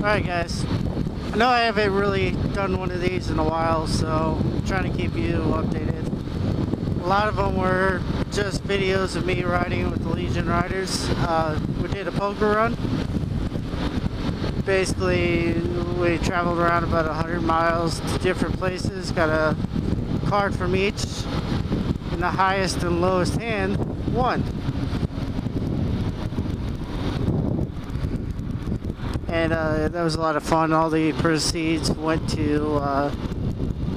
Alright guys, I know I haven't really done one of these in a while, so I'm trying to keep you updated. A lot of them were just videos of me riding with the Legion Riders. We did a poker run. Basically, we traveled around about 100 miles to different places, got a card from each, and the highest and lowest hand won. And that was a lot of fun. All the proceeds went to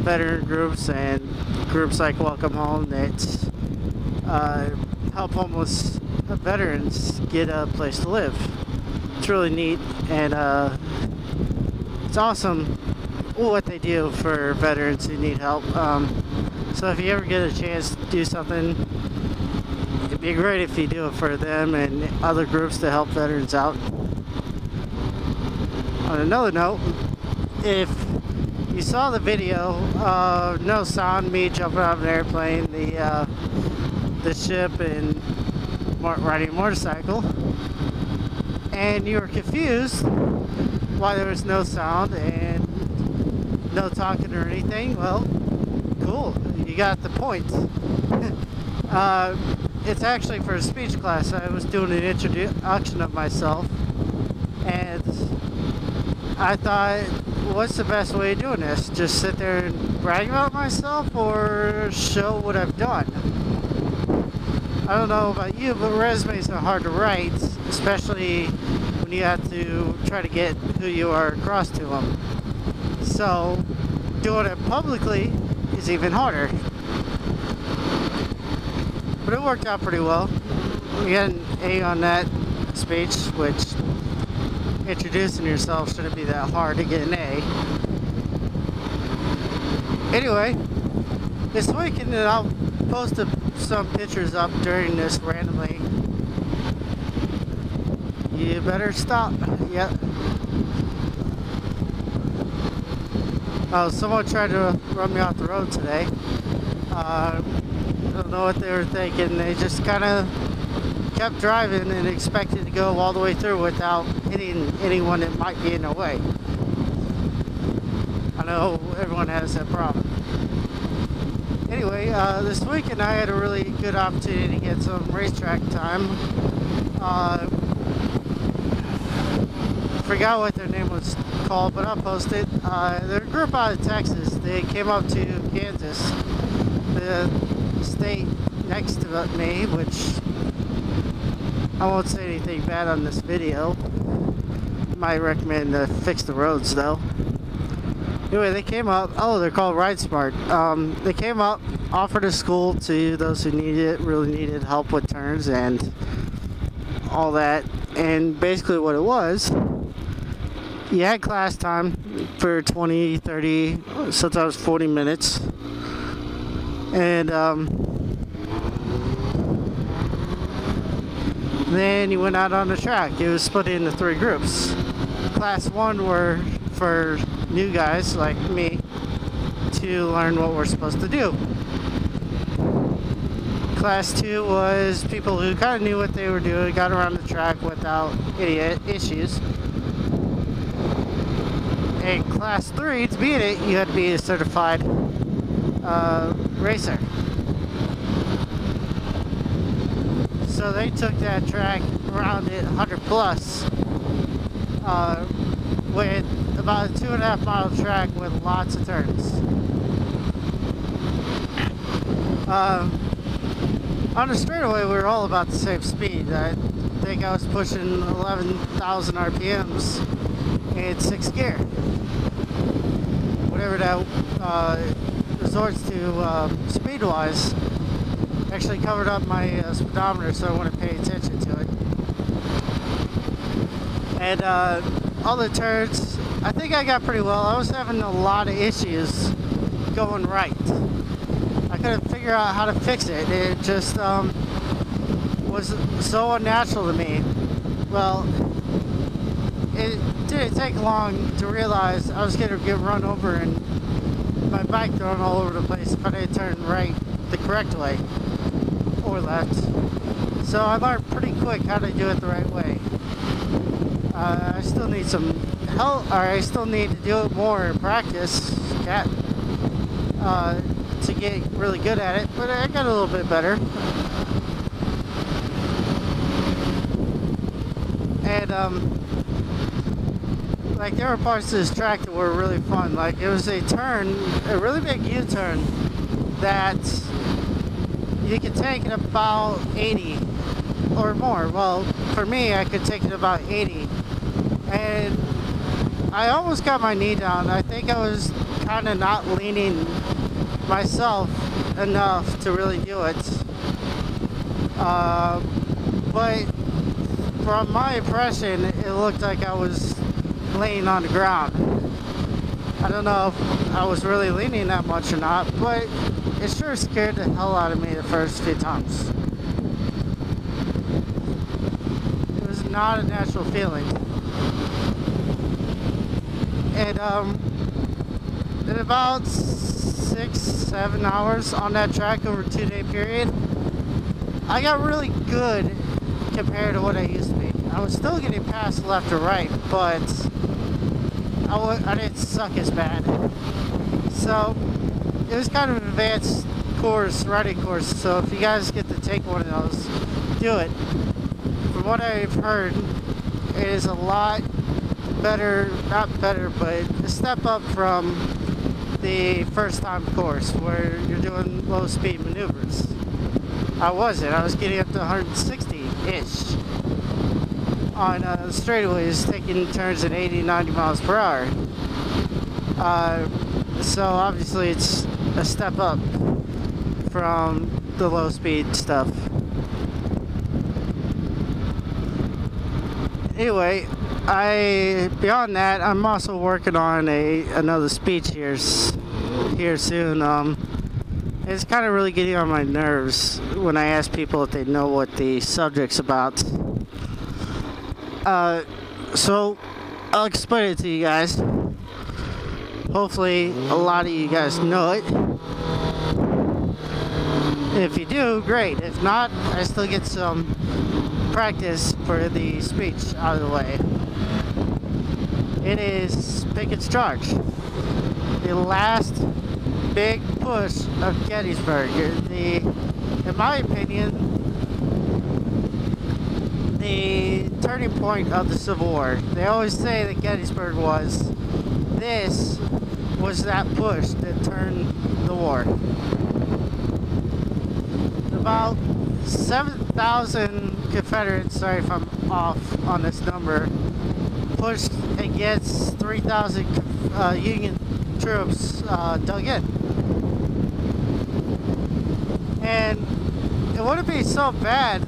veteran groups and groups like Welcome Home that help homeless veterans get a place to live. It's really neat, and it's awesome what they do for veterans who need help. So if you ever get a chance to do something, it'd be great if you do it for them and other groups to help veterans out. On another note, if you saw the video, no sound, me jumping out of an airplane, the ship, and riding a motorcycle, and you were confused why there was no sound and no talking or anything, well, cool, you got the point. It's actually for a speech class. I was doing an introduction of myself, and I thought, what's the best way of doing this? Just sit there and brag about myself, or show what I've done? I don't know about you, but resumes are hard to write, especially when you have to try to get who you are across to them. So, doing it publicly is even harder. But it worked out pretty well. We got an A on that speech, which introducing yourself shouldn't be that hard to get an A. Anyway, this weekend I'll post some pictures up during this randomly. You better stop. Yep. Oh, someone tried to run me off the road today. I don't know what they were thinking. They just kind of kept driving and expected to go all the way through without hitting anyone that might be in their way. I know everyone has that problem. Anyway, this weekend I had a really good opportunity to get some racetrack time. I forgot what their name was called, but I'll post it. They're a group out of Texas. They came up to Kansas, the state next to me, which I won't say anything bad on this video. Might recommend to fix the roads though. Anyway, they came up. Oh, they're called Ride Smart. They came up, offered a school to those who really needed help with turns and all that. And basically what it was, you had class time for 20, 30, sometimes 40 minutes. And then you went out on the track. It was split into 3 groups. Class 1 were for new guys like me to learn what we're supposed to do. Class 2 was people who kind of knew what they were doing, got around the track without any issues. And Class 3, to be in it, you had to be a certified racer. So they took that track around it 100 plus with about a 2.5 mile track with lots of turns. On the straightaway we were all about the same speed. I think I was pushing 11,000 RPMs in 6th gear. Whatever that resorts to speed wise. Actually covered up my speedometer so I wouldn't pay attention to it. And all the turns, I think I got pretty well. I was having a lot of issues going right. I couldn't figure out how to fix it. It just was so unnatural to me. Well, it didn't take long to realize I was going to get run over and my bike thrown all over the place if I didn't turn right the correct way. Or left. So I learned pretty quick how to do it the right way. I still need some I still need to do it more in practice, to get really good at it. But I got a little bit better. And like there were parts of this track that were really fun. Like it was a really big U-turn that you could take it about 80 or more. Well, for me, I could take it about 80. And I almost got my knee down. I think I was kind of not leaning myself enough to really do it. But from my impression, it looked like I was laying on the ground. I don't know if I was really leaning that much or not, but it sure scared the hell out of me the first few times. It was not a natural feeling. And in about 6-7 hours on that track over a 2-day period, I got really good compared to what I used to be. I was still getting passed left or right, but I didn't suck as bad. So it was kind of an advanced riding course, so if you guys get to take one of those, do it. From what I've heard, it is a lot better, not better, but a step up from the first time course where you're doing low speed maneuvers. I was getting up to 160-ish on straightaways, taking turns at 80-90 miles per hour. So obviously it's a step up from the low speed stuff. Anyway, beyond that, I'm also working on another speech here soon. It's kind of really getting on my nerves when I ask people if they know what the subject's about. So I'll explain it to you guys. Hopefully a lot of you guys know it. If you do, great. If not, I still get some practice for the speech out of the way. It is Pickett's Charge. The last big push of Gettysburg. In my opinion, the turning point of the Civil War. They always say that Gettysburg was that push that turned the war. About 7,000 Confederates, sorry if I'm off on this number, pushed against 3,000 Union troops dug in. And it wouldn't be so bad.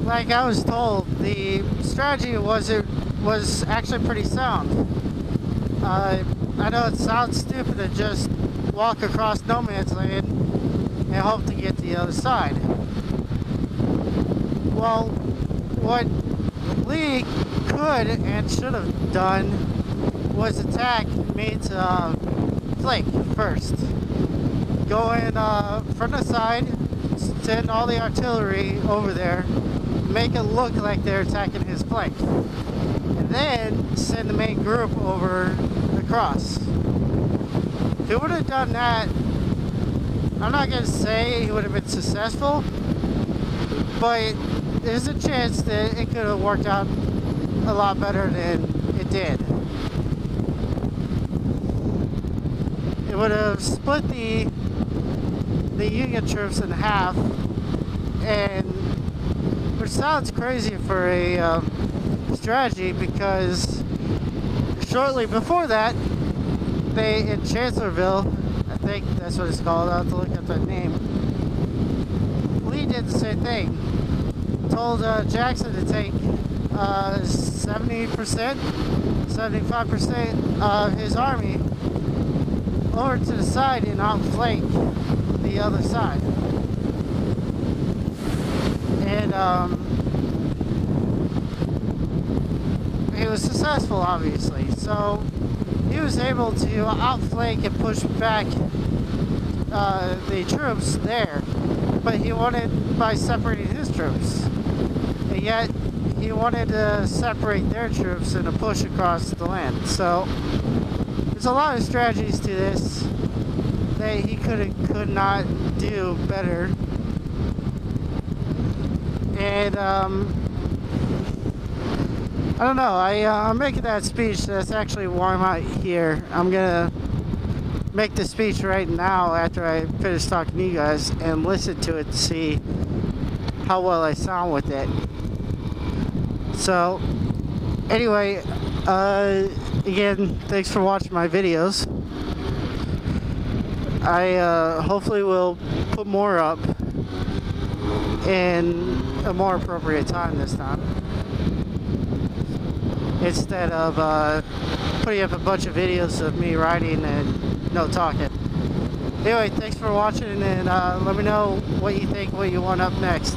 Like I was told, the strategy was actually pretty sound. I know it sounds stupid to just walk across no man's land and hope to get to the other side. Well, what Lee could and should have done was attack Meade's flank first. Go in from the side, send all the artillery over there, make it look like they're attacking his flank, and then send the main group over across. If he would have done that, I'm not going to say he would have been successful, but there's a chance that it could have worked out a lot better than it did. It would have split the Union troops in half, and which sounds crazy for a strategy, because shortly before that, in Chancellorsville, I think that's what it's called, I'll have to look up that name, Lee did the same thing. Told Jackson to take 70%, 75% of his army over to the side and outflank the other side. And he was successful, obviously. So he was able to outflank and push back the troops there, but he won it by separating his troops. And yet he wanted to separate their troops and to push across the land. So there's a lot of strategies to this that he could not do better. And I don't know. I'm making that speech. That's actually why I'm out here. I'm gonna make the speech right now after I finish talking to you guys and listen to it to see how well I sound with it. So anyway, again, thanks for watching my videos. I hopefully will put more up in a more appropriate time this time, instead of putting up a bunch of videos of me riding and no talking. Anyway, thanks for watching, and let me know what you think, what you want up next.